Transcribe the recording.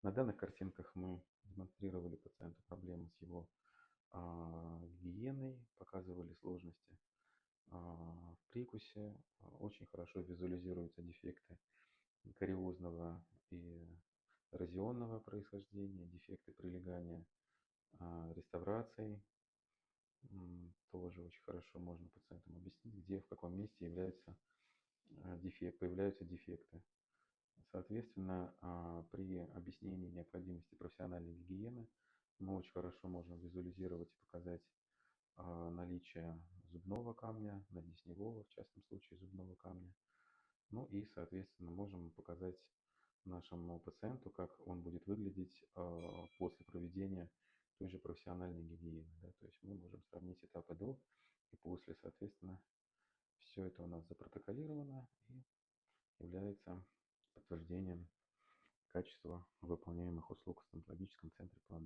На данных картинках мы демонстрировали пациенту проблемы с его гигиеной, показывали сложности в прикусе. Очень хорошо визуализируются дефекты кариозного и эрозионного происхождения, дефекты прилегания реставраций. Тоже очень хорошо можно пациентам объяснить, где, в каком месте появляются дефекты. Соответственно, при объяснении необходимости профессиональной гигиены мы очень хорошо можем визуализировать и показать наличие зубного камня, надесневого, в частном случае зубного камня. Ну и, соответственно, можем показать нашему пациенту, как он будет выглядеть после проведения той же профессиональной гигиены. Да? То есть мы можем сравнить этапы до и после. Соответственно, все это у нас запротоколировано и является подтверждением качества выполняемых услуг в стоматологическом центре План.